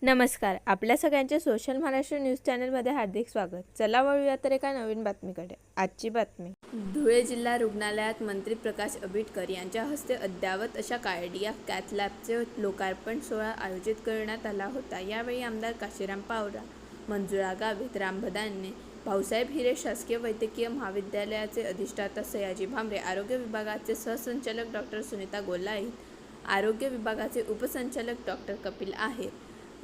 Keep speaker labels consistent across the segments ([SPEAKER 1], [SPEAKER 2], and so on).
[SPEAKER 1] नमस्कार. आपल्या सगळ्यांचे सोशल महाराष्ट्र न्यूज चॅनलमध्ये हार्दिक स्वागत. चला वळूया तर एका नवीन बातमीकडे. आजची बातमी. धुळे जिल्हा रुग्णालयात मंत्री प्रकाश आंबेडकर यांच्या हस्ते अद्ययावत अशा कार्डियाक कॅथ लॅबचे लोकार्पण सोहळा आयोजित करण्यात आला होता. यावेळी आमदार काशीराम पावरा, मंजुळा गावित, राम भदाने, भाऊसाहेब हिरे शासकीय वैद्यकीय महाविद्यालयाचे अधिष्ठाता सयाजी भामरे, आरोग्य विभागाचे सहसंचालक डॉक्टर सुनीता गोलाईत, आरोग्य विभागाचे उपसंचालक डॉक्टर कपिल आहेर,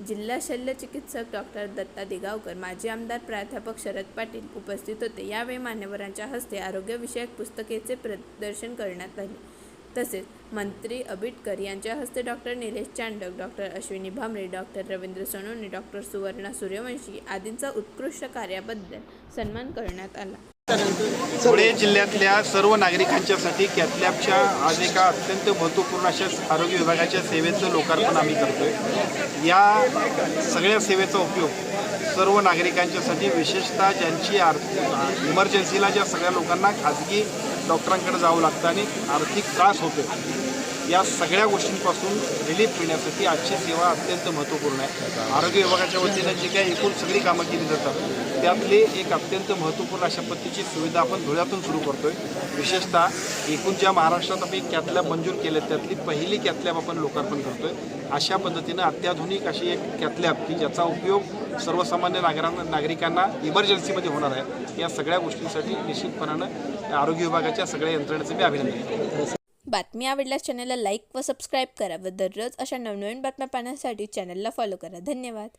[SPEAKER 1] जिल्हा शल्य चिकित्सक डॉक्टर दत्ता दिगावकर, माजी आमदार प्राध्यापक शरद पाटील उपस्थित होते. यावेळी मान्यवरांच्या हस्ते आरोग्यविषयक पुस्तकेचे प्रदर्शन करण्यात आले. तसेच मंत्री आंबेडकर यांच्या हस्ते doctor Nilesh Chandak, doctor Ashwini Bhamre, doctor Ravindra Sonawane, doctor Suvarna Suryavanshi आदींचा उत्कृष्ट कार्याबद्दल सन्मान करण्यात आला.
[SPEAKER 2] धुळे जिल्ह्यातल्या सर्व नागरिकांच्यासाठी कॅथ लॅबच्या आज एका अत्यंत महत्त्वपूर्ण अशा आरोग्य विभागाच्या सेवेचं लोकार्पण आम्ही करतोय. या सगळ्या सेवेचा उपयोग सर्व नागरिकांच्यासाठी, विशेषतः ज्यांची इमर्जन्सीला ज्या सगळ्या लोकांना खाजगी डॉक्टरांकडे जावं लागतं आणि आर्थिक त्रास होतो, या सगळ्या गोष्टींपासून रिलीफ मिळण्यासाठी आजची सेवा अत्यंत महत्त्वपूर्ण आहे. आरोग्य विभागाच्या वतीनं जी काही एकूण सगळी कामं केली जातात त्यातली एक अत्यंत महत्त्वपूर्ण अशा पद्धतीची सुविधा आपण धुळ्यातून सुरू करतो आहे. विशेषतः एकूण ज्या महाराष्ट्रात आपण कॅथ लॅब मंजूर केले त्यातली पहिली कॅथ लॅब आपण लोकार्पण करतो आहे. अशा पद्धतीनं अत्याधुनिक अशी एक कॅथ लॅब की ज्याचा उपयोग सर्वसामान्य नागरिकांना इमर्जन्सीमध्ये होणार आहे. या सगळ्या गोष्टींसाठी निश्चितपणानं आरोग्य विभागाच्या सगळ्या यंत्रणेचं मी अभिनंदन करतो.
[SPEAKER 1] बातमी आवडल्यास चॅनलला लाईक व सबस्क्राईब करा व दररोज अशा नवनवीन बातम्या पाहण्यासाठी चॅनलला फॉलो करा. धन्यवाद.